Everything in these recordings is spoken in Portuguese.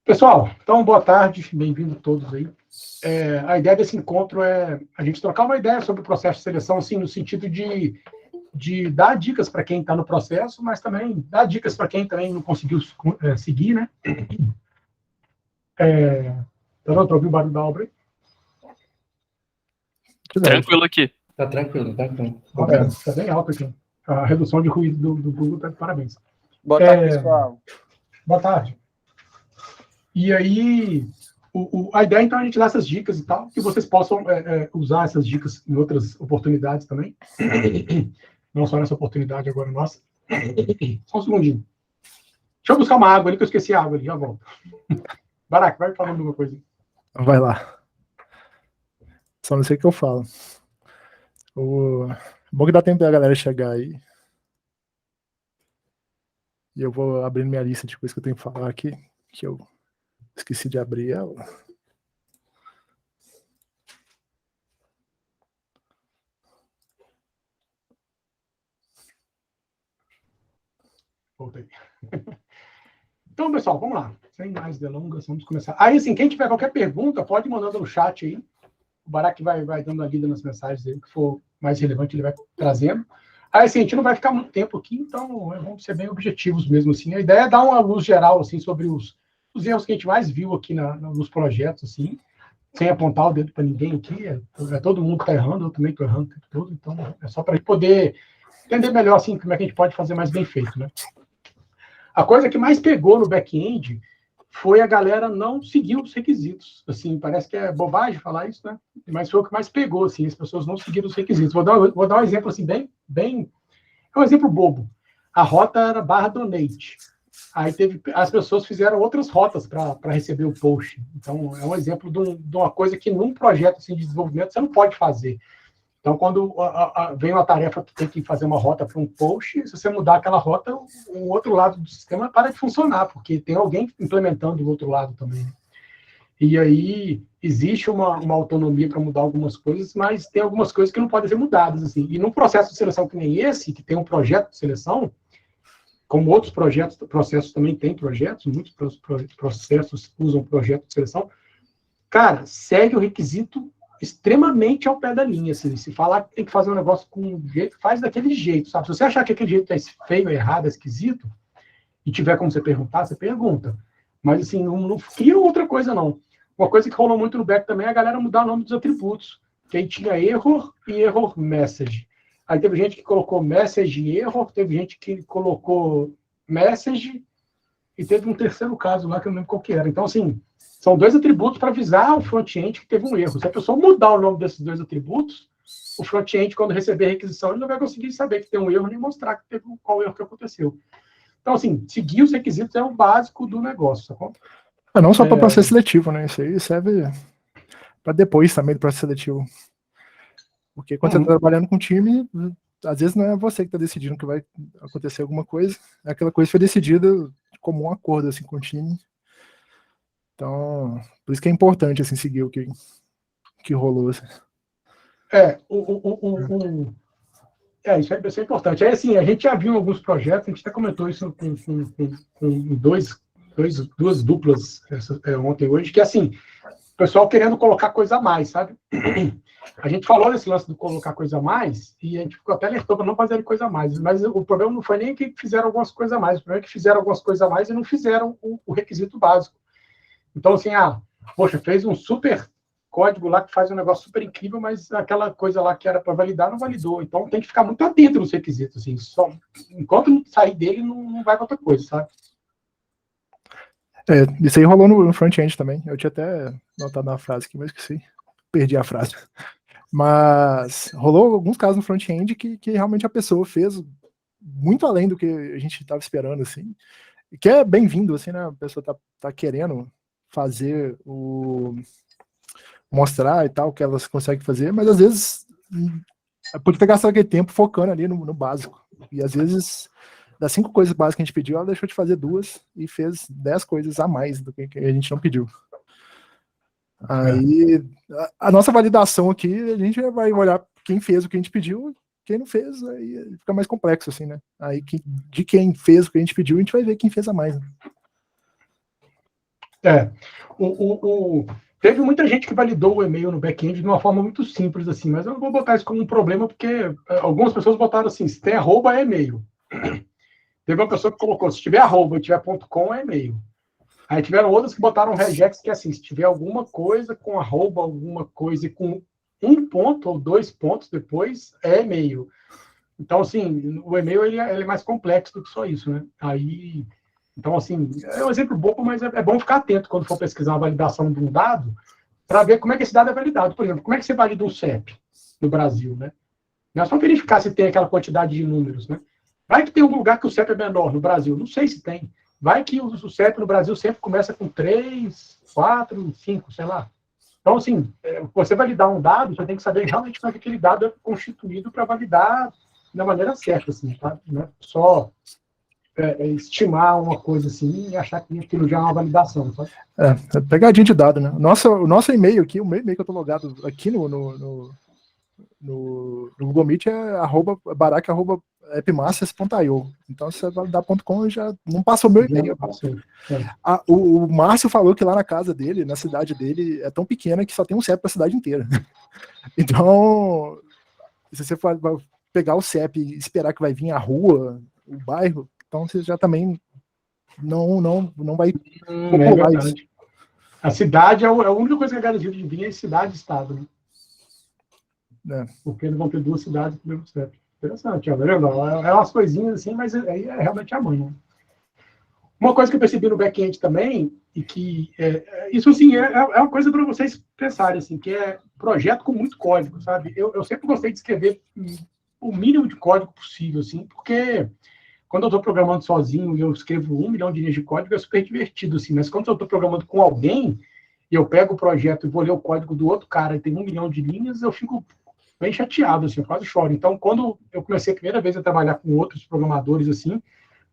Pessoal, então boa tarde, bem-vindo todos aí. A ideia desse encontro é a gente trocar uma ideia sobre o processo de seleção, assim, no sentido de dar dicas para quem está no processo, mas também dar dicas para quem também não conseguiu seguir, né? Tá ouvindo o barulho da obra aí? Tranquilo aqui. Tá tranquilo. Tá bem alto aqui. A redução de ruído do Google tá de parabéns. Boa tarde, pessoal. Boa tarde. E aí, a ideia, então, é a gente dar essas dicas e tal, que vocês possam usar essas dicas em outras oportunidades também. Não só nessa oportunidade agora nossa. Só um segundinho. Deixa eu buscar uma água ali, que eu esqueci a água ali, já volto. Barack, vai falando alguma coisa. Vai lá. Só não sei o que eu falo. Bom que dá tempo da galera chegar aí. E eu vou abrindo minha lista de coisas que eu tenho que falar aqui, que eu esqueci de abrir ela. Voltei. Então, pessoal, vamos lá. Sem mais delongas, vamos começar. Aí, assim, quem tiver qualquer pergunta, pode ir mandando no chat aí. O Barack vai dando a lida nas mensagens aí, o que for mais relevante, ele vai trazendo. Aí, assim, a gente não vai ficar muito tempo aqui, então vamos ser bem objetivos mesmo, assim. A ideia é dar uma luz geral, assim, sobre os erros que a gente mais viu aqui nos projetos, assim, sem apontar o dedo para ninguém aqui. Todo mundo está errando, eu também estou errando o tempo todo, então é só para a gente poder entender melhor, assim, como é que a gente pode fazer mais bem feito, né? A coisa que mais pegou no back-end foi a galera não seguir os requisitos. Assim, parece que é bobagem falar isso, né? Mas foi o que mais pegou, assim, as pessoas não seguiram os requisitos. Vou dar um exemplo, assim, bem... É um exemplo bobo. A rota era /donate. Aí as pessoas fizeram outras rotas para receber o post. Então, é um exemplo de uma coisa que num projeto assim, de desenvolvimento você não pode fazer. Então, quando vem uma tarefa que tem que fazer uma rota para um post, se você mudar aquela rota, o outro lado do sistema para de funcionar, porque tem alguém implementando do outro lado também. E aí existe uma autonomia para mudar algumas coisas, mas tem algumas coisas que não podem ser mudadas. Assim. E num processo de seleção que nem esse, que tem um projeto de seleção, como outros processos também têm projetos, muitos processos usam projeto de seleção, cara, segue o requisito extremamente ao pé da linha, assim, se falar que tem que fazer um negócio com um jeito, faz daquele jeito, sabe? Se você achar que aquele jeito é feio, errado, esquisito, e tiver como você perguntar, você pergunta. Mas, assim, não cria outra coisa, não. Uma coisa que rolou muito no back também é a galera mudar o nome dos atributos, que aí tinha error e error message. Aí teve gente que colocou message e error, teve gente que colocou message, e teve um terceiro caso lá que eu não lembro qual que era. Então, assim, são dois atributos para avisar o front-end que teve um erro. Se a pessoa mudar o nome desses dois atributos, o front-end, quando receber a requisição, ele não vai conseguir saber que tem um erro, nem mostrar que teve qual erro que aconteceu. Então, assim, seguir os requisitos é o básico do negócio, sacou? Não só para processo seletivo, né? Isso aí serve para depois também do processo seletivo. Porque quando você está trabalhando com time, às vezes não é você que está decidindo que vai acontecer alguma coisa. Aquela coisa foi decidida como um acordo assim, com o time. Então, por isso que é importante assim, seguir o que rolou. Assim. Isso é importante. Aí, assim, a gente já viu em alguns projetos, a gente até comentou isso com duas duplas ontem e hoje, que, assim, o pessoal querendo colocar coisa a mais, sabe? A gente falou nesse lance de colocar coisa a mais, e a gente ficou até alertou para não fazer coisa a mais, mas o problema não foi nem que fizeram algumas coisas a mais, o problema é que fizeram algumas coisas a mais e não fizeram o requisito básico. Então, assim, poxa, fez um super código lá que faz um negócio super incrível, mas aquela coisa lá que era para validar não validou. Então, tem que ficar muito atento nos requisitos, assim, enquanto não sair dele, não vai para outra coisa, sabe? Isso aí rolou no front-end também. Eu tinha até notado na frase aqui, mas esqueci. Perdi a frase. Mas rolou alguns casos no front-end que realmente a pessoa fez muito além do que a gente estava esperando, assim. E que é bem-vindo, assim, né? A pessoa tá querendo fazer mostrar e tal, o que elas conseguem fazer, mas às vezes pode ter gastado aquele tempo focando ali no básico. E às vezes, das 5 coisas básicas que a gente pediu, ela deixou de fazer 2 e fez 10 coisas a mais do que a gente não pediu. Aí, a nossa validação aqui, a gente vai olhar quem fez o que a gente pediu, quem não fez, aí fica mais complexo, assim, né? Aí, de quem fez o que a gente pediu, a gente vai ver quem fez a mais. Né? Teve muita gente que validou o e-mail no back-end de uma forma muito simples, assim, mas eu não vou botar isso como um problema, porque algumas pessoas botaram assim, se tem arroba, é e-mail. Teve uma pessoa que colocou, se tiver arroba e tiver .com, é e-mail. Aí tiveram outras que botaram regex, que é assim, se tiver alguma coisa com arroba, alguma coisa com um ponto ou 2 pontos depois, é e-mail. Então, assim, o e-mail ele é mais complexo do que só isso, né? Então, assim, é um exemplo bobo, mas é bom ficar atento quando for pesquisar a validação de um dado, para ver como é que esse dado é validado. Por exemplo, como é que você valida um CEP no Brasil, né? Não é só verificar se tem aquela quantidade de números, né? Vai que tem algum lugar que o CEP é menor no Brasil, não sei se tem. Vai que o CEP no Brasil sempre começa com 3, 4, 5, sei lá. Então, assim, você validar um dado, você tem que saber realmente como é que aquele dado é constituído para validar da maneira certa, assim, tá? Não é só estimar uma coisa assim e achar que aquilo já é uma validação, sabe? É pegadinha de dado, né? O nosso e-mail aqui, o e-mail que eu tô logado aqui no Google Meet é @barak@appmasters.io. Então, se você validar.com, já não passou o meu e-mail. O Márcio falou que lá na casa dele, na cidade dele, é tão pequena que só tem um CEP para a cidade inteira. Então, se você for pegar o CEP e esperar que vai vir a rua, o bairro, então você já também não vai popular isso. A cidade é a única coisa que é garantida de vir é cidade e estado, né? Porque eles vão ter 2 cidades no mesmo CEP. Interessante, ó, tá vendo? É umas coisinhas assim, mas aí é realmente a mãe, né? Uma coisa que eu percebi no back-end também, e que isso assim, é uma coisa para vocês pensarem, assim, que é projeto com muito código, sabe? Eu sempre gostei de escrever o mínimo de código possível, assim, porque quando eu estou programando sozinho e eu escrevo 1 milhão de linhas de código, é super divertido, assim, mas quando eu estou programando com alguém, e eu pego o projeto e vou ler o código do outro cara e tem 1 milhão de linhas, eu fico bem chateado, assim, eu quase choro. Então, quando eu comecei a primeira vez a trabalhar com outros programadores, assim,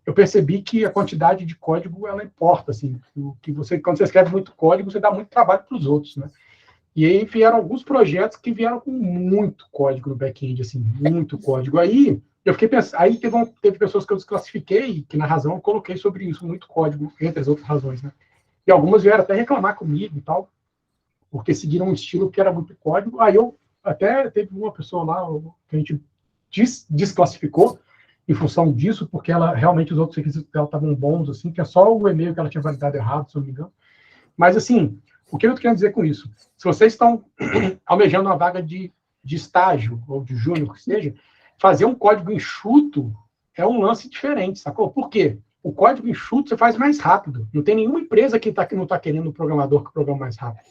eu percebi que a quantidade de código, ela importa, assim, quando você escreve muito código, você dá muito trabalho para os outros, né? E aí vieram alguns projetos que vieram com muito código no back-end, assim, muito código. Aí eu fiquei pensando, aí teve pessoas que eu desclassifiquei, que na razão eu coloquei sobre isso, muito código, entre as outras razões, né? E algumas vieram até reclamar comigo e tal, porque seguiram um estilo que era muito código. Aí eu até teve uma pessoa lá que a gente desclassificou em função disso, porque ela realmente os outros requisitos dela estavam bons, assim, que é só o e-mail que ela tinha validado errado, se eu não me engano. Mas, assim, o que eu estou querendo dizer com isso? Se vocês estão almejando uma vaga de estágio, ou de júnior, que seja, fazer um código enxuto é um lance diferente, sacou? Por quê? O código enxuto você faz mais rápido. Não tem nenhuma empresa que não está querendo um programador que programa mais rápido.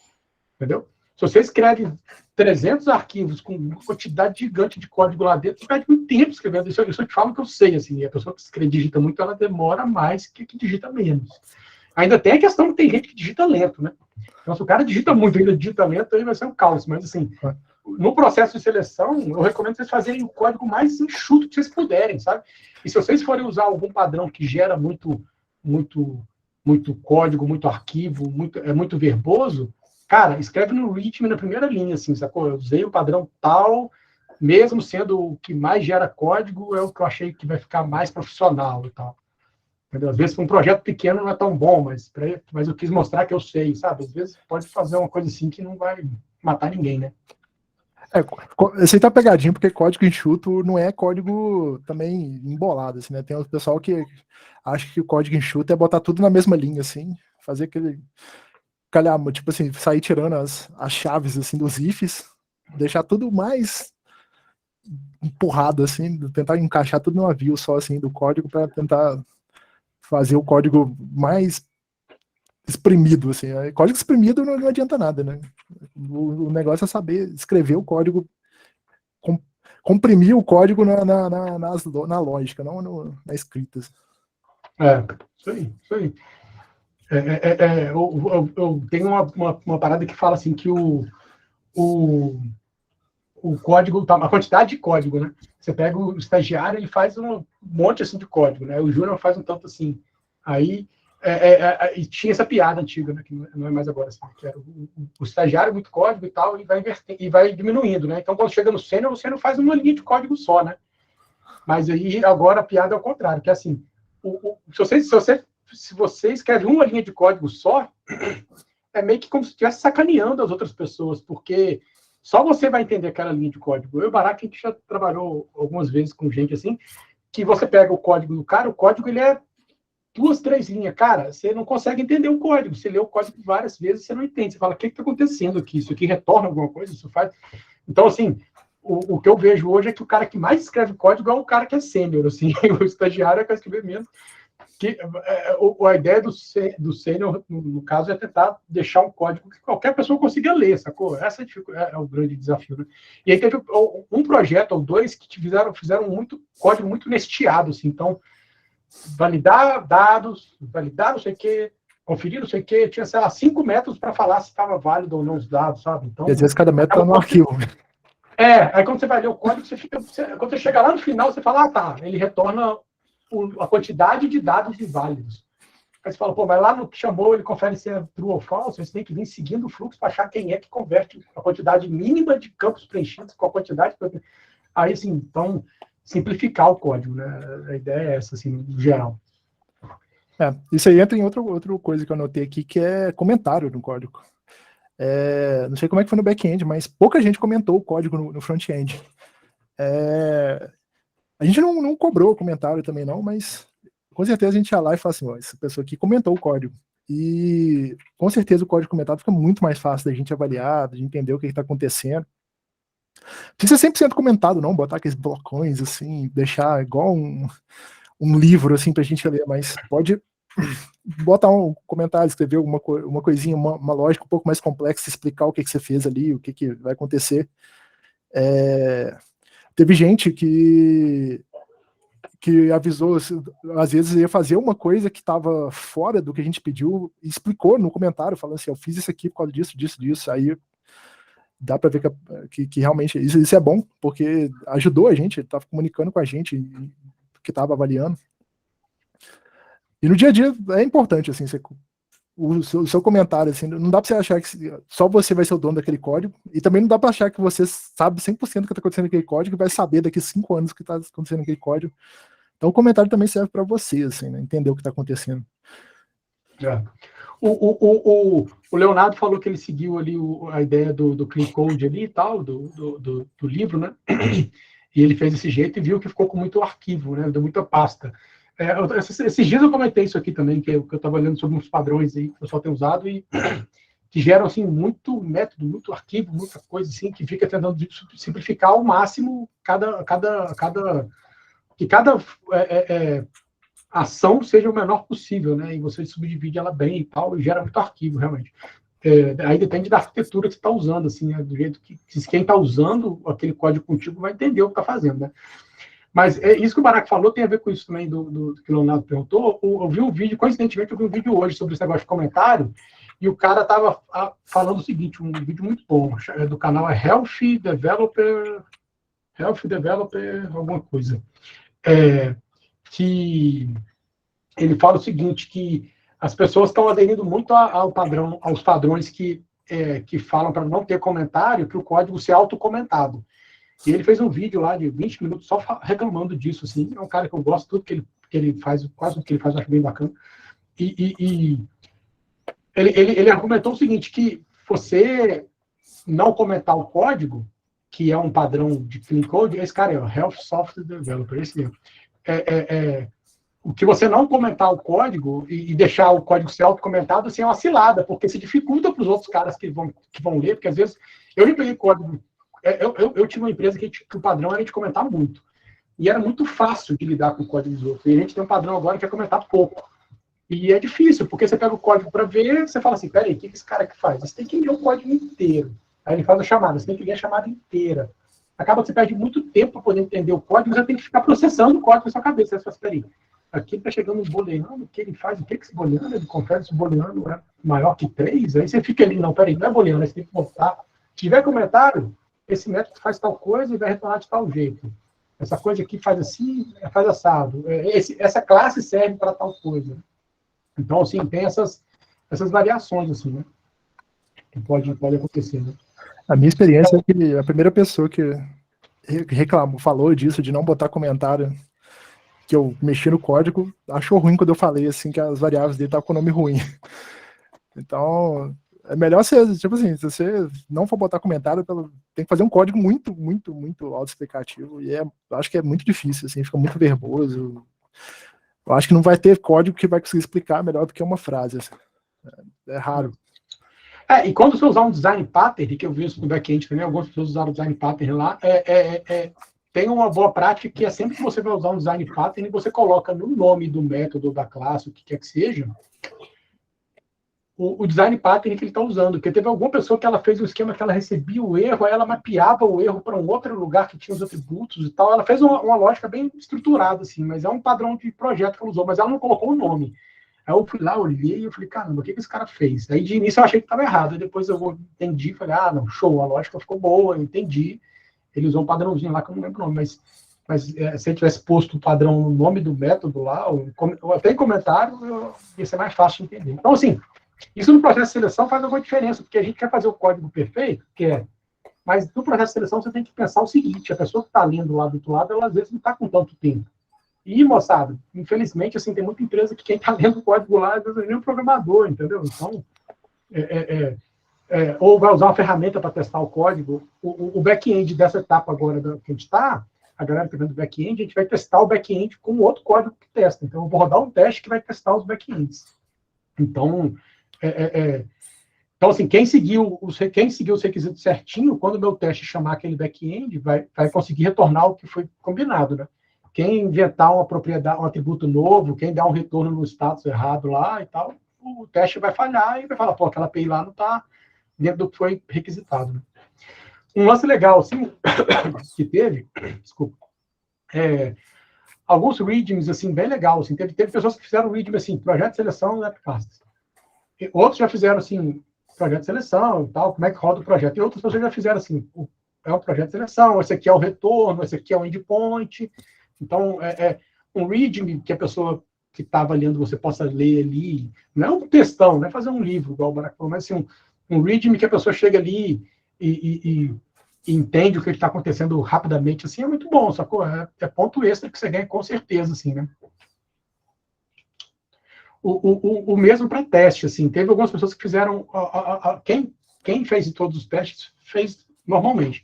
Entendeu? Se você escreve 300 arquivos com uma quantidade gigante de código lá dentro, você perde muito tempo escrevendo. Isso eu te falo que eu sei. Assim, a pessoa que digita muito, ela demora mais que digita menos. Ainda tem a questão que tem gente que digita lento, né? Então, se o cara digita muito e ainda digita lento, aí vai ser um caos. Mas, assim, no processo de seleção, eu recomendo vocês fazerem o código mais enxuto que vocês puderem, sabe? E se vocês forem usar algum padrão que gera muito código, muito arquivo, muito verboso, cara, escreve no README na primeira linha, assim, sacou? Eu usei o padrão tal, mesmo sendo o que mais gera código, é o que eu achei que vai ficar mais profissional e tal. Entendeu? Às vezes, um projeto pequeno não é tão bom, mas eu quis mostrar que eu sei, sabe? Às vezes, pode fazer uma coisa assim que não vai matar ninguém, né? Esse aí tá pegadinho, porque código enxuto não é código também embolado, assim, né? Tem o pessoal que acha que o código enxuto é botar tudo na mesma linha, assim, fazer aquele tipo assim, sair tirando as chaves, assim, dos ifs, deixar tudo mais empurrado, assim, tentar encaixar tudo numa view só, assim, do código para tentar fazer o código mais exprimido, assim. Código exprimido não adianta nada, né? O negócio é saber escrever o código, comprimir o código na lógica, não na escrita. Isso aí. Eu tenho uma parada que fala assim que o código, a quantidade de código, né? Você pega o estagiário, ele faz um monte assim de código, né? O júnior faz um tanto assim. Aí e tinha essa piada antiga, né? Que não é mais agora assim, que era o estagiário muito código e tal, e vai diminuindo, né? Então, quando chega no sênior, o sênior faz uma linha de código só, né? Mas aí agora a piada é o contrário, que é assim, se você se você escreve uma linha de código só, é meio que como se estivesse sacaneando as outras pessoas, porque só você vai entender aquela linha de código. Eu e o Barak, a gente já trabalhou algumas vezes com gente assim, que você pega o código do cara, o código ele é 2, 3 linhas. Cara, você não consegue entender o código. Você lê o código várias vezes, você não entende. Você fala, o que está acontecendo aqui? Isso aqui retorna alguma coisa? Isso faz... Então, assim, o que eu vejo hoje é que o cara que mais escreve código é o cara que é sênior, assim, o estagiário é que vai escrever menos. Que, a ideia do sênior, no caso, é tentar deixar um código que qualquer pessoa consiga ler, sacou? Essa é o grande desafio, né? E aí teve um projeto ou 2 que fizeram muito código muito nesteado, assim. Então, validar dados, validar não sei o quê, conferir não sei o quê, tinha, sei lá, 5 métodos para falar se estava válido ou não os dados, sabe? Então, e às vezes cada método está no arquivo. Aí quando você vai ler o código, quando você chega lá no final, você fala, tá, ele retorna a quantidade de dados inválidos. Aí você fala, pô, mas lá no que chamou, ele confere se é true ou false, você tem que vir seguindo o fluxo para achar quem é que converte a quantidade mínima de campos preenchidos com a quantidade... Aí, assim, então, simplificar o código, né? A ideia é essa, assim, no geral. Isso aí entra em outra coisa que eu anotei aqui, que é comentário no código. Não sei como é que foi no back-end, mas pouca gente comentou o código no front-end. A gente não cobrou comentário também não, mas com certeza a gente ia lá e fala assim, ó, essa pessoa aqui comentou o código. E com certeza o código comentado fica muito mais fácil da gente avaliar, de entender o que está acontecendo. Precisa ser 100% comentado, não botar aqueles blocões assim, deixar igual um livro assim pra gente ler, mas pode botar um comentário, escrever uma coisinha, uma lógica um pouco mais complexa, explicar o que você fez ali, o que vai acontecer. Teve gente que avisou, às vezes ia fazer uma coisa que estava fora do que a gente pediu, e explicou no comentário, falando assim, eu fiz isso aqui por causa disso, aí dá para ver que realmente isso é bom, porque ajudou a gente, estava comunicando com a gente que estava avaliando. E no dia a dia é importante, assim, o seu comentário, assim, não dá para você achar que só você vai ser o dono daquele código, e também não dá para achar que você sabe 100% o que está acontecendo naquele código e vai saber daqui a 5 anos o que está acontecendo naquele código. Então o comentário também serve para você, assim, né, entender o que está acontecendo. O Leonardo falou que ele seguiu ali a ideia do clean code ali e tal, do livro, né? E ele fez desse jeito e viu que ficou com muito arquivo, né? Deu muita pasta. Esses dias eu comentei isso aqui também, que eu estava olhando sobre uns padrões aí que o pessoal tem usado e que geram assim, muito método, muito arquivo, muita coisa assim, que fica tentando simplificar ao máximo que cada ação seja o menor possível, né? E você subdivide ela bem e tal, e gera muito arquivo, realmente. Aí depende da arquitetura que você está usando, assim, né? Do jeito que quem está usando aquele código contigo vai entender o que está fazendo, né? Mas isso que o Barak falou tem a ver com isso também do que o Leonardo perguntou. Eu vi um vídeo, coincidentemente, eu vi um vídeo hoje sobre esse negócio de comentário, e o cara estava falando o seguinte, um vídeo muito bom, do canal é Health Developer, alguma coisa. Que ele fala o seguinte, que as pessoas estão aderindo muito aos padrões que falam para não ter comentário, que o código ser autocomentado. E ele fez um vídeo lá de 20 minutos só reclamando disso, assim. É um cara que eu gosto, tudo que ele faz, quase tudo que ele faz eu acho bem bacana. E ele argumentou o seguinte, que você não comentar o código, que é um padrão de clean code, esse cara é o Health Software Developer, esse mesmo. O que você não comentar o código e deixar o código ser autocomentado, assim, é uma cilada, porque se dificulta para os outros caras que vão ler, porque às vezes eu nem peguei código. Eu tive uma empresa que o padrão era de comentar muito. E era muito fácil de lidar com o código dos outros. E a gente tem um padrão agora que é comentar pouco. E é difícil, porque você pega o código para ver, você fala assim, peraí, o que esse cara que faz? Você tem que ler o código inteiro. Aí ele faz a chamada, você tem que ler a chamada inteira. Acaba que você perde muito tempo para poder entender o código, você tem que ficar processando o código na sua cabeça. Você fala assim, peraí, aqui está chegando um booleano, o que ele faz? O que esse booleano? Ele confere se o booleano é maior que 3? Aí você fica ali, não, peraí, não é booleano, aí você tem que botar. Se tiver comentário, esse método faz tal coisa e vai retornar de tal jeito. Essa coisa aqui faz assim, faz assado. Essa classe serve para tal coisa. Então, assim, tem essas variações, assim, né? Que pode acontecer, né? A minha experiência é que a primeira pessoa que reclamou, falou disso, de não botar comentário que eu mexi no código, achou ruim quando eu falei assim que as variáveis dele estavam com nome ruim. Então, é melhor você, tipo assim, se você não for botar comentário, tem que fazer um código muito, muito, muito autoexplicativo. E eu acho que é muito difícil, assim, fica muito verboso. Eu acho que não vai ter código que vai conseguir explicar melhor do que uma frase. Assim. É raro. E quando você usar um design pattern, que eu vi isso no back-end também, algumas pessoas usaram o design pattern lá, tem uma boa prática que é sempre que você vai usar um design pattern, você coloca no nome do método, da classe, o que quer que seja, o design pattern que ele está usando. Porque teve alguma pessoa que ela fez um esquema que ela recebia o erro, aí ela mapeava o erro para um outro lugar que tinha os atributos e tal. Ela fez uma lógica bem estruturada, assim, mas é um padrão de projeto que ela usou, mas ela não colocou o nome. Aí eu fui lá, olhei e eu falei, caramba, o que esse cara fez? Aí de início eu achei que estava errado, aí depois eu entendi, falei, não, show, a lógica ficou boa, eu entendi. Ele usou um padrãozinho lá que eu não lembro o nome, mas se ele tivesse posto o padrão no nome do método lá, ou até em comentário, ia ser mais fácil de entender. Então, assim, isso no processo de seleção faz alguma diferença, porque a gente quer fazer o código perfeito, mas no processo de seleção você tem que pensar o seguinte, a pessoa que está lendo lá do outro lado, ela às vezes não está com tanto tempo. E, moçada, infelizmente, assim, tem muita empresa que quem está lendo o código lá, às vezes não é nem um programador, entendeu? Então, ou vai usar uma ferramenta para testar o código. O back-end dessa etapa agora que a gente está, a galera que está vendo back-end, a gente vai testar o back-end com outro código que testa. Então, eu vou rodar um teste que vai testar os back-ends. Então, então, assim, quem seguiu os requisitos certinho, quando o meu teste chamar aquele back-end, vai conseguir retornar o que foi combinado, né? Quem inventar uma propriedade, um atributo novo, quem dá um retorno no status errado lá e tal, o teste vai falhar e vai falar, pô, aquela API lá não está dentro do que foi requisitado. Né? Um lance legal, assim, que teve, desculpa, alguns readmes, assim, bem legal, assim, teve pessoas que fizeram readme, assim, projeto de seleção e appcast. Outros já fizeram, assim, projeto de seleção e tal, como é que roda o projeto. E outras pessoas já fizeram, assim, é um projeto de seleção, esse aqui é o retorno, esse aqui é o endpoint. Então, um readme que a pessoa que estava lendo, você possa ler ali, não é um textão, não é fazer um livro, igual o Barack falou, mas assim, um readme que a pessoa chega ali e entende o que está acontecendo rapidamente, assim, é muito bom, sacou? É ponto extra que você ganha com certeza, assim, né? O mesmo para teste, assim, teve algumas pessoas que fizeram, quem fez todos os testes, fez normalmente.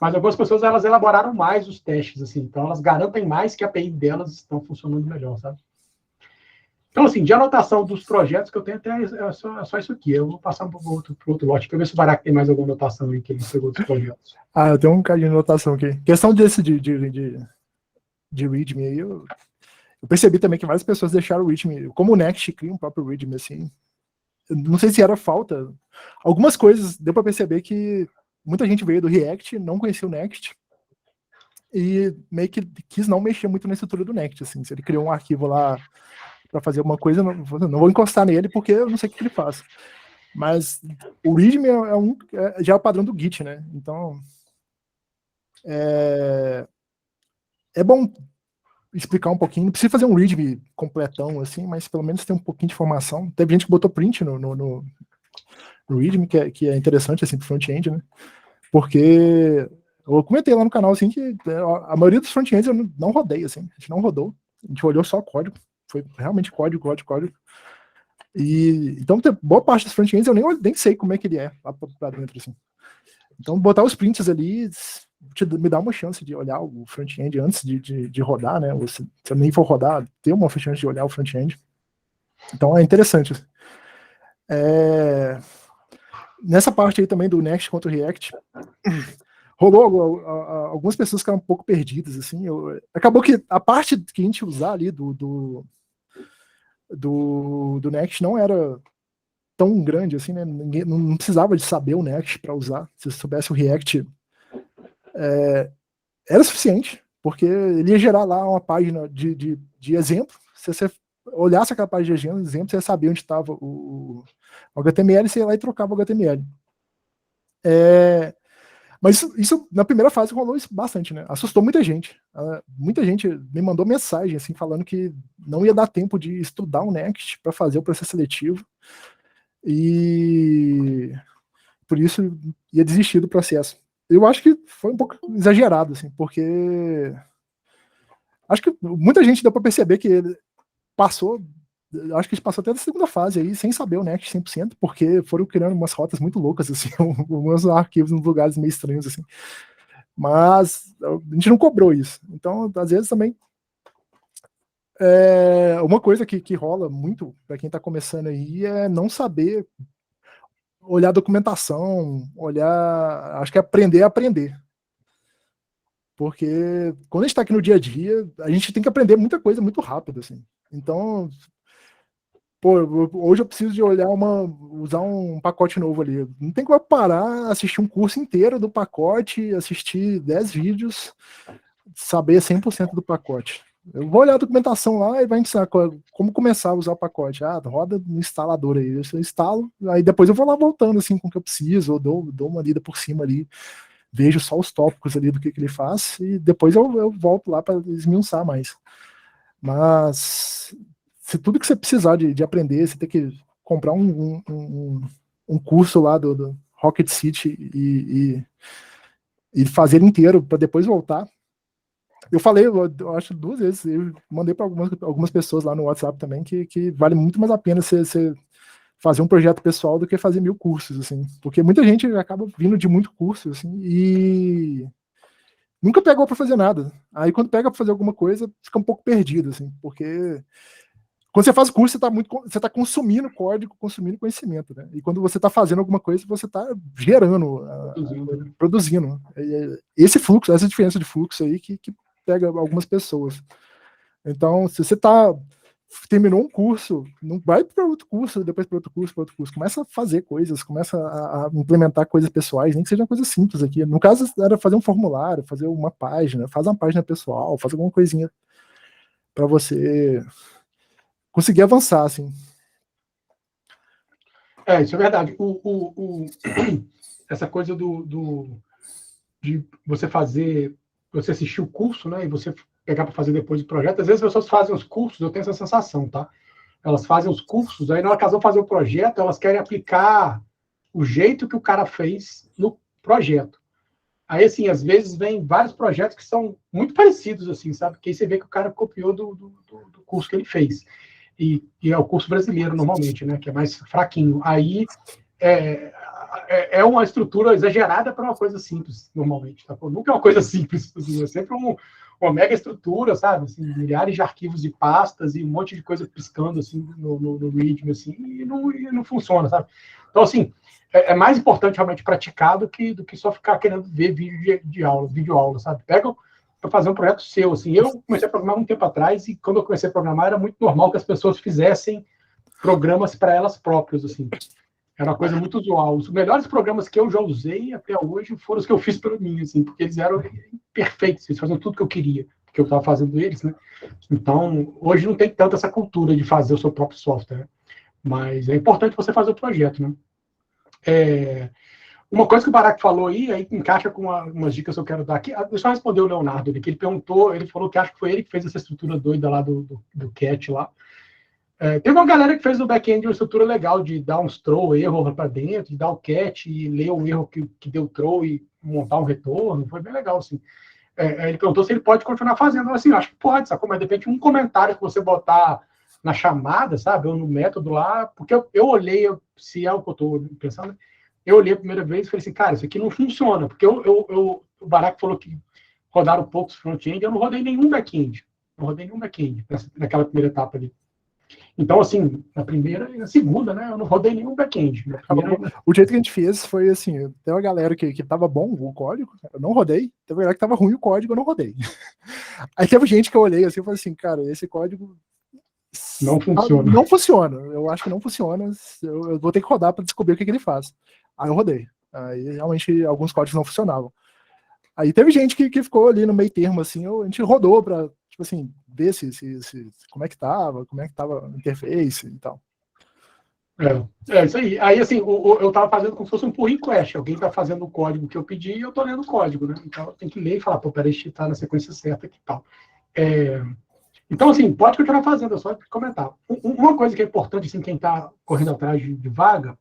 Mas algumas pessoas, elas elaboraram mais os testes, assim, então elas garantem mais que a API delas estão funcionando melhor, sabe? Então, assim, de anotação dos projetos que eu tenho, até é só isso aqui. Eu vou passar para o outro lote, para ver se o Barack tem mais alguma anotação aí que ele pegou dos projetos. Eu tenho um bocadinho de anotação aqui. Questão desse de README aí, eu percebi também que várias pessoas deixaram o README, como o Next cria um próprio README, assim, eu não sei se era falta. Algumas coisas deu para perceber que muita gente veio do React, não conhecia o Next, e meio que quis não mexer muito na estrutura do Next, assim, se ele criou um arquivo lá para fazer alguma coisa, não vou encostar nele porque eu não sei o que ele faz. Mas o README já é o padrão do Git, né? Então é bom explicar um pouquinho. Não precisa fazer um README completão, assim, mas pelo menos ter um pouquinho de informação. Teve gente que botou print no README, que é interessante, assim, pro front-end, né? Porque eu comentei lá no canal, assim, que a maioria dos front-ends eu não rodei, assim. A gente não rodou. A gente olhou só código. Foi realmente código. E então, boa parte dos front-ends eu nem sei como é que ele é lá pra dentro, assim. Então, botar os prints ali me dá uma chance de olhar o front-end antes de rodar, né? Ou se eu nem for rodar, ter uma chance de olhar o front-end. Então, é interessante. Nessa parte aí também do Next contra o React, rolou algumas pessoas ficaram um pouco perdidas, assim. Acabou que a parte que a gente usar ali do Next não era tão grande assim, né? Ninguém não precisava de saber o Next para usar. Se você soubesse o React, era suficiente, porque ele ia gerar lá uma página de exemplo. Se você olhasse aquela página de exemplo, você ia saber onde estava o HTML, você ia lá e trocava o HTML. Mas isso, na primeira fase, rolou isso bastante, né? Assustou muita gente. Muita gente me mandou mensagem, assim, falando que não ia dar tempo de estudar o Next para fazer o processo seletivo. E por isso ia desistir do processo. Eu acho que foi um pouco exagerado, assim, porque Acho que muita gente deu para perceber que ele passou, acho que a gente passou até da segunda fase aí, sem saber o Next 100%, porque foram criando umas rotas muito loucas, assim, uns arquivos em lugares meio estranhos, assim. Mas a gente não cobrou isso. Então, às vezes também uma coisa que rola muito para quem está começando aí é não saber olhar documentação, acho que aprender a aprender. Porque quando a gente está aqui no dia a dia, a gente tem que aprender muita coisa muito rápido, assim. Então, pô, hoje eu preciso de usar um pacote novo ali. Não tem como parar, assistir um curso inteiro do pacote, assistir 10 vídeos, saber 100% do pacote. Eu vou olhar a documentação lá e vai ensinar como começar a usar o pacote. Roda no instalador aí. Eu instalo, aí depois eu vou lá voltando assim com o que eu preciso, ou dou uma lida por cima ali, vejo só os tópicos ali do que ele faz, e depois eu volto lá para esmiuçar mais. Mas se tudo que você precisar de aprender, você tem que comprar um curso lá do Rocket City e fazer ele inteiro para depois voltar. Eu falei, eu acho 2 vezes, eu mandei para algumas pessoas lá no WhatsApp também que vale muito mais a pena você fazer um projeto pessoal do que fazer 1000 cursos, assim, porque muita gente acaba vindo de muito curso, assim, e nunca pegou para fazer nada. Aí quando pega para fazer alguma coisa, fica um pouco perdido, assim, porque quando você faz curso, você tá consumindo código, consumindo conhecimento, né? E quando você está fazendo alguma coisa, você está gerando, produzindo. Esse fluxo, essa diferença de fluxo aí que pega algumas pessoas. Então, se você terminou um curso, não vai para outro curso, depois para outro curso, começa a fazer coisas, começa a implementar coisas pessoais, nem que seja uma coisa simples aqui. No caso, era fazer um formulário, fazer uma página, faz uma página pessoal, faz alguma coisinha para você conseguir avançar, assim. Isso é verdade. Essa coisa de você assistir o curso, né, e você pegar para fazer depois o projeto. Às vezes as pessoas fazem os cursos, eu tenho essa sensação, tá? Elas fazem os cursos, aí na hora que elas vão fazer o projeto, elas querem aplicar o jeito que o cara fez no projeto. Aí, assim, às vezes vem vários projetos que são muito parecidos, assim, sabe? Que aí você vê que o cara copiou do curso que ele fez. E é o curso brasileiro, normalmente, né? Que é mais fraquinho. Aí é uma estrutura exagerada para uma coisa simples, normalmente. Tá? Nunca é uma coisa simples, assim, é sempre uma mega estrutura, sabe? Assim, milhares de arquivos de pastas e um monte de coisa piscando assim, no README, assim, e não funciona, sabe? Então, assim, é mais importante realmente praticar do que só ficar querendo ver vídeo de aula, videoaula, sabe? Pega para fazer um projeto seu, assim. Eu comecei a programar um tempo atrás e quando eu comecei a programar era muito normal que as pessoas fizessem programas para elas próprias, assim. Era uma coisa muito usual. Os melhores programas que eu já usei até hoje foram os que eu fiz para mim, assim, porque eles eram perfeitos, eles faziam tudo que eu queria, porque eu estava fazendo eles, né? Então, hoje não tem tanto essa cultura de fazer o seu próprio software, né? Mas é importante você fazer o projeto, né? Uma coisa que o Barak falou aí encaixa com umas dicas que eu quero dar aqui. Deixa eu só responder o Leonardo, que ele perguntou, ele falou que acho que foi ele que fez essa estrutura doida lá do CAT lá. Teve uma galera que fez no back-end uma estrutura legal de dar uns throw, erro para dentro, de dar o catch e ler o erro que deu throw e montar um retorno. Foi bem legal, assim. Ele perguntou se ele pode continuar fazendo. Assim, acho que pode, sacou? Mas de repente um comentário que você botar na chamada, sabe? Ou no método lá, porque eu olhei, se é o que eu estou pensando, eu olhei a primeira vez e falei assim, cara, isso aqui não funciona, porque o Barak falou que rodaram poucos front-end, eu não rodei nenhum back-end. Não rodei nenhum back-end naquela primeira etapa ali. Então, assim, na primeira e na segunda, né, eu não rodei nenhum back-end. O jeito que a gente fez foi assim, tem uma galera que tava bom o código, eu não rodei, teve uma galera que tava ruim o código, eu não rodei. Aí teve gente que eu olhei assim, e falei assim, cara, esse código não funciona. Não funciona, eu acho que não funciona, eu vou ter que rodar para descobrir o que ele faz. Aí eu rodei, aí realmente alguns códigos não funcionavam. Aí teve gente que ficou ali no meio termo, assim, a gente rodou para, tipo assim, ver como é que tava a interface e tal. Isso aí. Aí, assim, eu tava fazendo como se fosse um pull request. Alguém tá fazendo o código que eu pedi e eu tô lendo o código, né? Então, eu tenho que ler e falar, pô, peraí, tá na sequência certa aqui e tal. Então, assim, pode continuar fazendo, é só comentar. Uma coisa que é importante, assim, quem tá correndo atrás de vaga,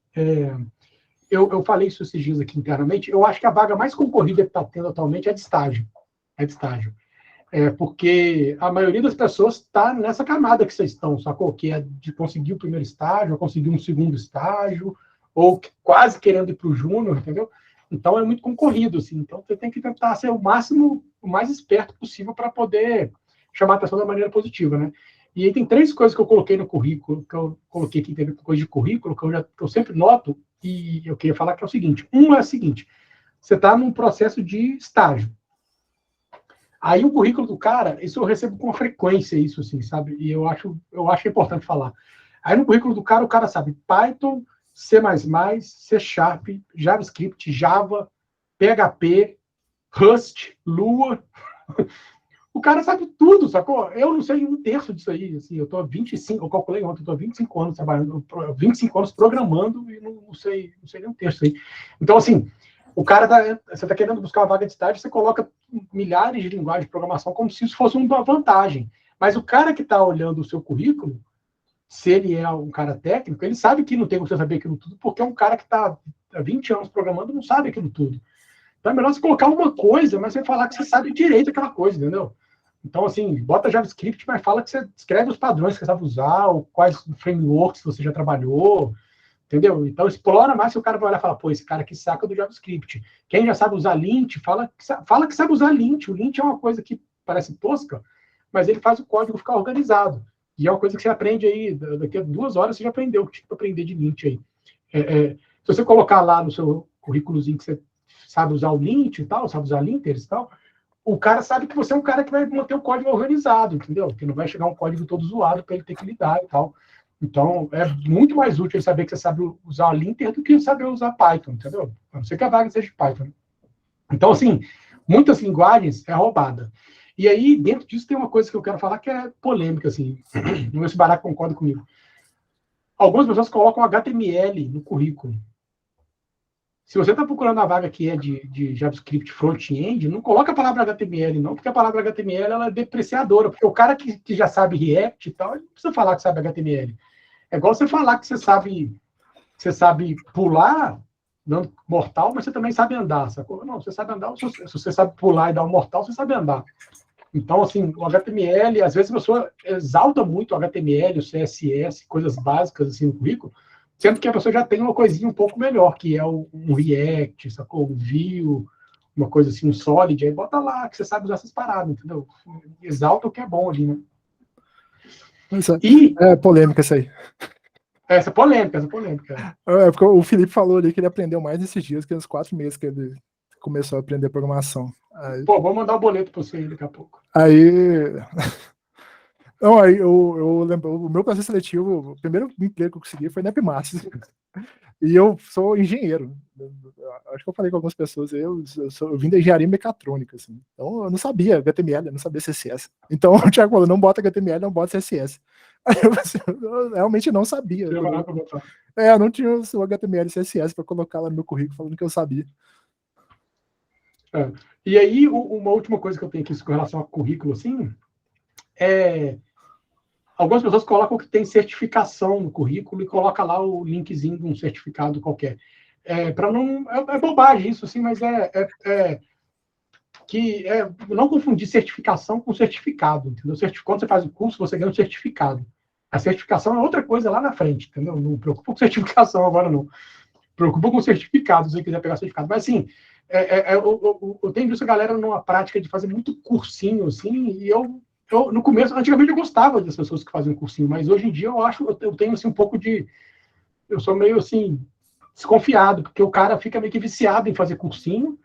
eu falei isso esses dias aqui internamente, eu acho que a vaga mais concorrida que está tendo atualmente é de estágio. Porque a maioria das pessoas está nessa camada que vocês estão, sacou? Que é de conseguir o primeiro estágio, ou conseguir um segundo estágio, ou quase querendo ir para o júnior, entendeu? Então é muito concorrido, assim. Então você tem que tentar ser o mais esperto possível para poder chamar a atenção da maneira positiva, né? E aí tem 3 coisas que eu coloquei no currículo, que eu coloquei aqui, teve coisa de currículo, que eu sempre noto, e eu queria falar que é o seguinte. Um é o seguinte, você está num processo de estágio. Aí o currículo do cara, isso eu recebo com frequência, isso assim, sabe? E eu acho importante falar. Aí no currículo do cara, o cara sabe Python, C++, C Sharp, JavaScript, Java, PHP, Rust, Lua. O cara sabe tudo, sacou? Eu não sei um terço disso aí. Assim, eu tô 25, eu calculei ontem, eu tô 25 anos trabalhando, 25 anos programando e não sei nem um terço aí. Então, assim, você está querendo buscar uma vaga de estágio, você coloca milhares de linguagens de programação como se isso fosse uma vantagem. Mas o cara que está olhando o seu currículo, se ele é um cara técnico, ele sabe que não tem como você saber aquilo tudo, porque é um cara que está há 20 anos programando e não sabe aquilo tudo. Então é melhor você colocar uma coisa, mas você falar que você sabe direito aquela coisa, entendeu? Então, assim, bota JavaScript, mas fala que você escreve os padrões que você sabe usar, ou quais frameworks você já trabalhou, entendeu? Então, explora mais se o cara vai olhar e falar, pô, esse cara aqui saca do JavaScript. Quem já sabe usar lint, fala que sabe usar lint. O lint é uma coisa que parece tosca, mas ele faz o código ficar organizado. E é uma coisa que você aprende aí, daqui a 2 horas você já aprendeu o que tinha que aprender de lint aí. Se você colocar lá no seu currículozinho que você sabe usar o lint e tal, sabe usar linters e tal, o cara sabe que você é um cara que vai manter o código organizado, entendeu? Que não vai chegar um código todo zoado para ele ter que lidar e tal. Então, é muito mais útil ele saber que você sabe usar o linter do que saber usar Python, entendeu? A não ser que a vaga seja de Python. Então, assim, muitas linguagens é roubada. E aí, dentro disso, tem uma coisa que eu quero falar que é polêmica, assim. Não sei se o Barack concorda comigo. Algumas pessoas colocam HTML no currículo. Se você está procurando a vaga que é de JavaScript front-end, não coloca a palavra HTML, não, porque a palavra HTML ela é depreciadora, porque o cara que já sabe React e tal, ele não precisa falar que sabe HTML. É igual você falar que você sabe pular, dando mortal, mas você também sabe andar, sacou? Não, você sabe andar, se você sabe pular e dar um mortal, você sabe andar. Então, assim, o HTML, às vezes a pessoa exalta muito o HTML, o CSS, coisas básicas assim no currículo, sendo que a pessoa já tem uma coisinha um pouco melhor, que é um React, sacou? Um Vue, uma coisa assim, um Solid, aí bota lá que você sabe usar essas paradas, entendeu? Exalta o que é bom ali, né? É polêmica isso aí. Essa polêmica. Porque o Felipe falou ali que ele aprendeu mais nesses dias que nos 4 meses que ele começou a aprender programação. Aí... Pô, vou mandar o boleto para você aí daqui a pouco. Aí... Não, aí eu lembro, o meu processo seletivo, o primeiro emprego que eu consegui foi na Epimaster. E eu sou engenheiro. Acho que eu falei com algumas pessoas, eu vim da engenharia mecatrônica, assim. Então eu não sabia HTML, eu não sabia CSS. Então o Thiago falou, não bota HTML, não bota CSS. Aí eu realmente não sabia. Eu não tinha o HTML e CSS para colocar lá no meu currículo falando que eu sabia. E aí, uma última coisa que eu tenho aqui com relação ao currículo, assim, algumas pessoas colocam que tem certificação no currículo e coloca lá o linkzinho de um certificado qualquer. Para não... É bobagem isso, assim, mas não confundir certificação com certificado, entendeu? Quando você faz o curso, você ganha um certificado. A certificação é outra coisa lá na frente, entendeu? Não preocupa com certificação agora, não. Preocupa com certificado, se você quiser pegar certificado. Mas, assim, eu tenho visto a galera numa prática de fazer muito cursinho, assim, e eu no começo, antigamente eu gostava das pessoas que faziam cursinho, mas hoje em dia eu tenho, assim, um pouco de... Eu sou meio, assim, desconfiado, porque o cara fica meio que viciado em fazer cursinho,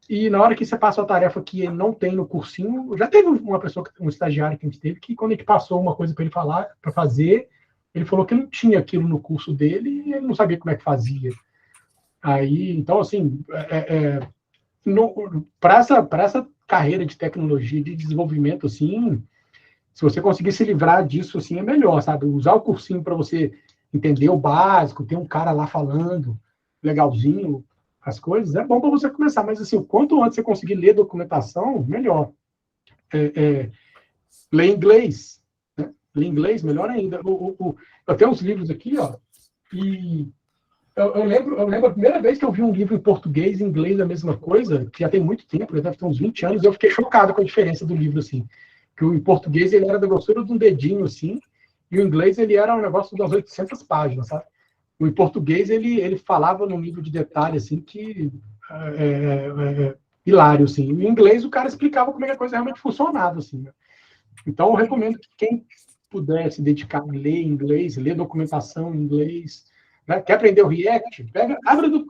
e na hora que você passa a tarefa que não tem no cursinho, já teve uma pessoa, um estagiário que a gente teve, que quando a gente passou uma coisa para ele falar, para fazer, ele falou que não tinha aquilo no curso dele e ele não sabia como é que fazia. Aí, então, assim, para essa carreira de tecnologia, de desenvolvimento, assim, se você conseguir se livrar disso, assim, é melhor, sabe? Usar o cursinho para você entender o básico, ter um cara lá falando legalzinho as coisas, é bom para você começar, mas, assim, o quanto antes você conseguir ler documentação, melhor. Ler inglês, né? Ler inglês, melhor ainda. Eu tenho uns livros aqui, ó, e Eu lembro a primeira vez que eu vi um livro em português e inglês a mesma coisa, que já tem muito tempo, já deve ter uns 20 anos, eu fiquei chocado com a diferença do livro, assim. Que em português ele era da grossura de um dedinho, assim, e o inglês ele era um negócio de umas 800 páginas, sabe? Em português ele falava num nível de detalhe, assim, que hilário, assim. Em inglês o cara explicava como é que a coisa realmente funcionava, assim, né? Então eu recomendo que quem puder se dedicar a ler inglês, ler documentação em inglês, né? Quer aprender o React?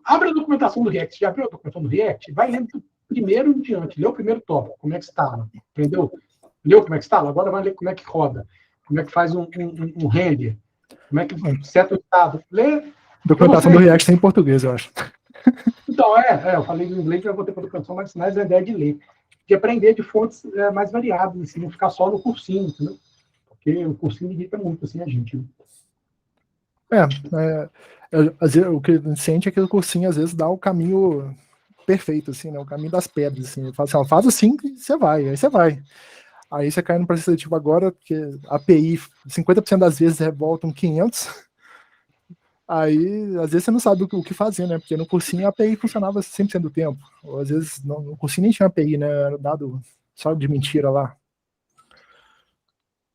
Abre a documentação do React. Já abriu a documentação do React? Vai lendo do primeiro em diante. Lê o primeiro tópico, como é que está, entendeu? Leu como é que está? Agora vai ler como é que roda, como é que faz um render, como é que seta o estado. Lê. Documentação do React tem em português, eu acho. Então, eu falei em inglês, já vou ter para documentação, mas a ideia de ler. De aprender de fontes mais variadas, assim, não ficar só no cursinho, entendeu? Porque o cursinho irrita muito, assim, a gente. Às vezes, o que a gente sente é que o cursinho, às vezes, dá o caminho perfeito, assim, né? O caminho das pedras, assim. Fala assim, faz assim e você vai, aí você vai. Aí você cai no processo seletivo agora, porque a API, 50% das vezes, revoltam 500. Aí, às vezes, você não sabe o que fazer, né? Porque no cursinho a API funcionava 100% do tempo. Ou, às vezes, no cursinho nem tinha API, né? Era dado só de mentira lá.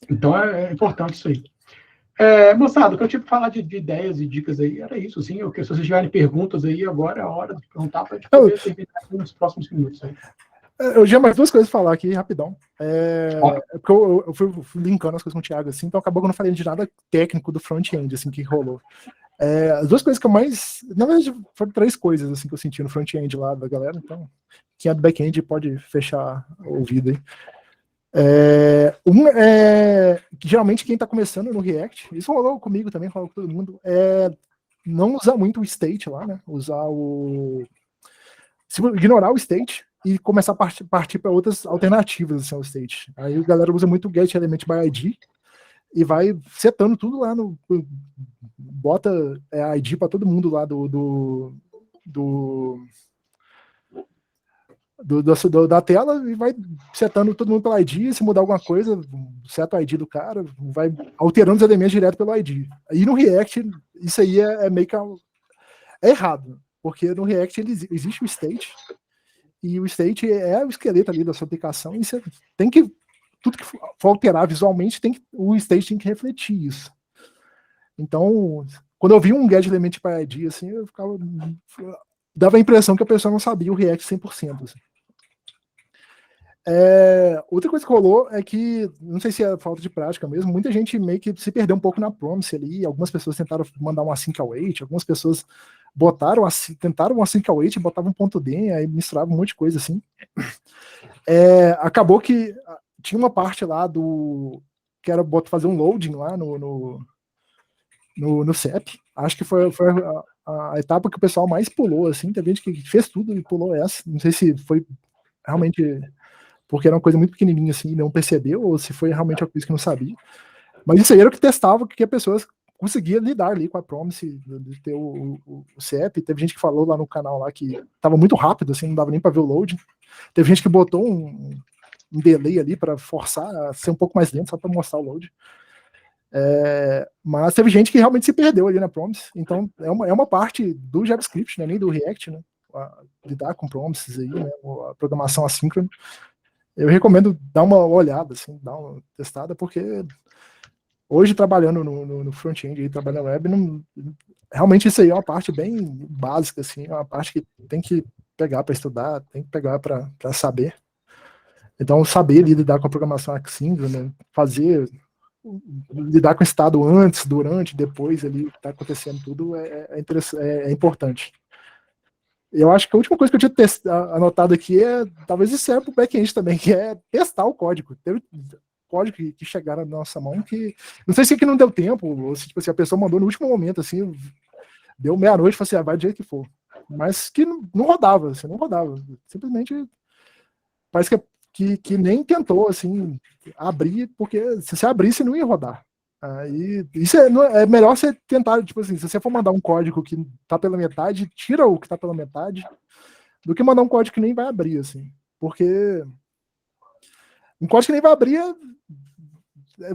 Então, é importante isso aí. Moçada, o que eu tive que falar de ideias e dicas aí era isso, assim. Se vocês tiverem perguntas aí, agora é a hora de perguntar para a gente poder terminar nos próximos minutos aí. Eu tinha mais duas coisas pra falar aqui, rapidão. Porque eu fui linkando as coisas com o Thiago, assim, então acabou que eu não falei de nada técnico do front-end, assim, que rolou. As duas coisas que eu mais... Na verdade, foram 3 coisas, assim, que eu senti no front-end lá da galera, então quem é do back-end pode fechar o ouvido aí. Que geralmente quem tá começando no React, isso rolou comigo também, rolou com todo mundo, não usar muito o state lá, né? Ignorar o state e começar a partir para outras alternativas assim, ao state. Aí a galera usa muito o getElementById e vai setando tudo lá bota ID para todo mundo lá da tela e vai setando todo mundo pelo ID. Se mudar alguma coisa, seta o ID do cara, vai alterando os elementos direto pelo ID. E no React, isso aí é meio que errado, porque no React existe o state, e o state é o esqueleto ali da sua aplicação, e você tem que, tudo que for alterar visualmente, o state tem que refletir isso. Então, quando eu vi um getElementById, assim, dava a impressão que a pessoa não sabia o React 100%. Assim. Outra coisa que rolou é que, não sei se é falta de prática mesmo, muita gente meio que se perdeu um pouco na promise ali, algumas pessoas tentaram mandar um async await, algumas pessoas tentaram um async await, botavam um ponto .d, aí misturavam um monte de coisa assim. Acabou que tinha uma parte lá que era fazer um loading lá no CEP. Acho que foi a etapa que o pessoal mais pulou, assim, teve gente que fez tudo e pulou essa. Não sei se foi realmente porque era uma coisa muito pequenininha assim e não percebeu, ou se foi realmente uma coisa que não sabia. Mas isso aí era o que testava que a pessoa conseguia lidar ali com a promise de ter o CEP. Teve gente que falou lá no canal lá que estava muito rápido, assim, não dava nem para ver o load. Teve gente que botou um delay ali para forçar a ser um pouco mais lento, só para mostrar o load. Mas teve gente que realmente se perdeu ali na promise. Então é uma parte do JavaScript, né, nem do React, né, lidar com promises aí, né, a programação assíncrona. Eu recomendo dar uma olhada, assim, dar uma testada, porque hoje trabalhando no front-end, trabalhando na web, realmente isso aí é uma parte bem básica, assim, é uma parte que tem que pegar para estudar, tem que pegar para saber. Então, saber lidar com a programação assíncrona, lidar com o estado antes, durante, depois, ali, que está acontecendo tudo, é importante. Eu acho que a última coisa que eu tinha anotado aqui talvez isso serve para o back-end também, que é testar o código. Teve código que chegaram na nossa mão que, não sei se aqui não deu tempo, ou se tipo assim, a pessoa mandou no último momento, assim, deu meia-noite, falou assim, vai do jeito que for. Mas que não rodava, assim, não rodava. Simplesmente parece que nem tentou, assim, abrir, porque se você abrisse, não ia rodar. Isso é melhor você tentar, tipo assim, se você for mandar um código que tá pela metade, tira o que tá pela metade, do que mandar um código que nem vai abrir, assim. Porque um código que nem vai abrir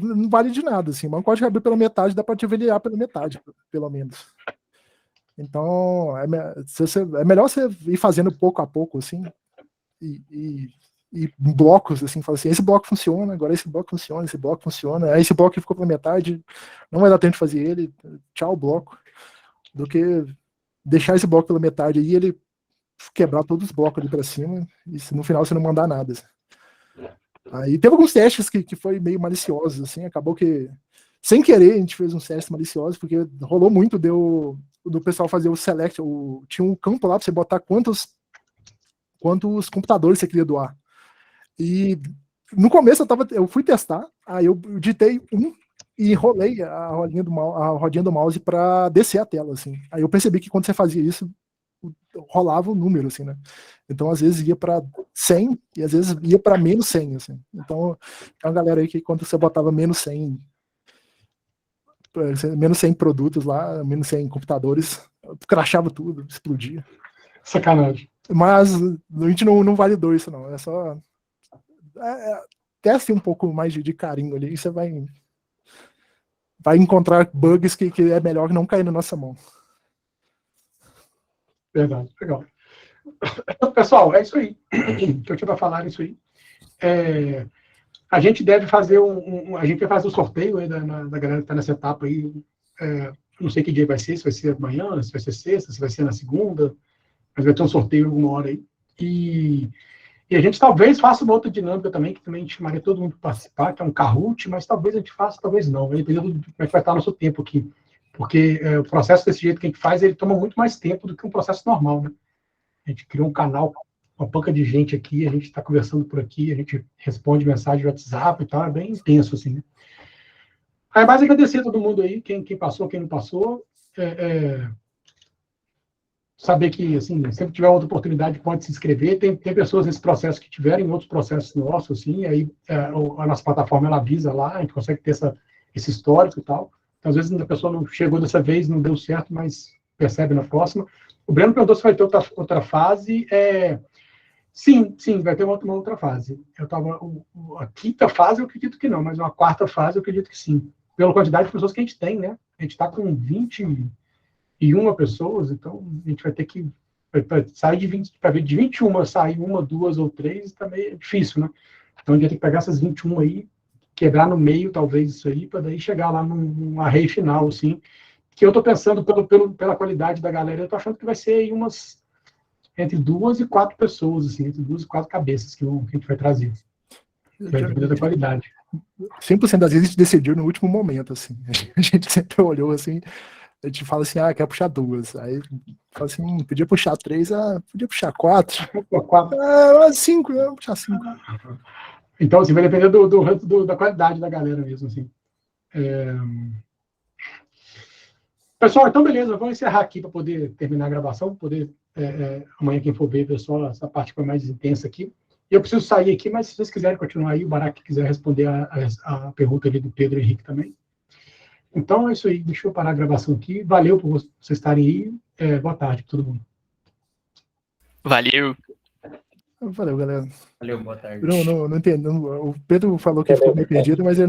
não vale de nada, assim. Mas um código que abrir pela metade dá pra te avaliar pela metade, pelo menos. Então, é melhor você ir fazendo pouco a pouco, assim, e blocos, assim, fala assim, esse bloco funciona, agora esse bloco funciona, aí esse bloco que ficou pela metade, não vai dar tempo de fazer ele, tchau, bloco, do que deixar esse bloco pela metade aí, ele quebrar todos os blocos ali pra cima, e no final você não mandar nada. Aí teve alguns testes que foi meio maliciosos, assim, acabou que, sem querer, a gente fez uns testes maliciosos, porque rolou muito, do pessoal fazer o select, tinha um campo lá pra você botar quantos computadores você queria doar. E no começo eu fui testar, aí eu digitei e enrolei a rodinha do mouse para descer a tela, assim. Aí eu percebi que quando você fazia isso, rolava o número, assim, né? Então, às vezes ia para 100 e às vezes ia para menos 100, assim. Então, tem uma galera aí que quando você botava menos 100 produtos lá, menos 100 computadores, crashava tudo, explodia. Sacanagem. Mas a gente não validou isso, não. É só teste um pouco mais de carinho ali e você vai encontrar bugs que é melhor não cair na nossa mão. Verdade, legal. Pessoal, é isso aí. Que eu tinha para falar isso aí. A gente deve fazer a gente vai fazer o sorteio aí da galera que está nessa etapa aí. Não sei que dia vai ser, se vai ser amanhã, se vai ser sexta, se vai ser na segunda, mas vai ter um sorteio alguma hora aí. E a gente talvez faça uma outra dinâmica também, que também a gente chamaria todo mundo para participar, que é um Kahoot, mas talvez a gente faça, talvez não, dependendo de como é que vai estar o nosso tempo aqui. Porque o processo desse jeito que a gente faz, ele toma muito mais tempo do que um processo normal, né? A gente criou um canal, uma panca de gente aqui, a gente está conversando por aqui, a gente responde mensagem de WhatsApp e tal, é bem intenso, assim, né? Aí, mais agradecer a todo mundo aí, quem passou, quem não passou. Saber que, assim, sempre tiver outra oportunidade, pode se inscrever. Tem pessoas nesse processo que tiverem outros processos nossos, assim, aí a nossa plataforma, ela avisa lá, a gente consegue ter esse histórico e tal. Então, às vezes, a pessoa não chegou dessa vez, não deu certo, mas percebe na próxima. O Breno perguntou se vai ter outra fase. Sim, vai ter uma outra fase. A quinta fase, eu acredito que não, mas uma quarta fase, eu acredito que sim. Pela quantidade de pessoas que a gente tem, né? A gente está com 21 pessoas, então a gente vai ter que sair de 20, para ver de 21, sair uma, duas ou três, tá meio difícil, né? Então a gente vai ter que pegar essas 21 aí, quebrar no meio, talvez, isso aí, para daí chegar lá num array final, assim, que eu tô pensando, pela qualidade da galera, eu tô achando que vai ser aí entre 2 e 4 pessoas, assim, entre 2 e 4 cabeças que a gente vai trazer. Vai depender da qualidade. 100% das vezes a gente decidiu no último momento, assim. A gente sempre olhou, assim, a gente fala assim, quer puxar 2. Aí fala assim, podia puxar 3, podia puxar 4. 5, vamos puxar 5. Então, assim, vai depender da qualidade da galera mesmo, assim. Pessoal, então beleza, vamos encerrar aqui para poder terminar a gravação, poder amanhã quem for ver, pessoal, essa parte foi mais intensa aqui. E eu preciso sair aqui, mas se vocês quiserem continuar aí, o Barak quiser responder a pergunta ali do Pedro Henrique também. Então é isso aí, deixa eu parar a gravação aqui. Valeu por vocês estarem aí. Boa tarde para todo mundo. Valeu. Valeu, galera. Valeu, boa tarde. Não entendo. O Pedro falou que ficou meio perdido, mas ele não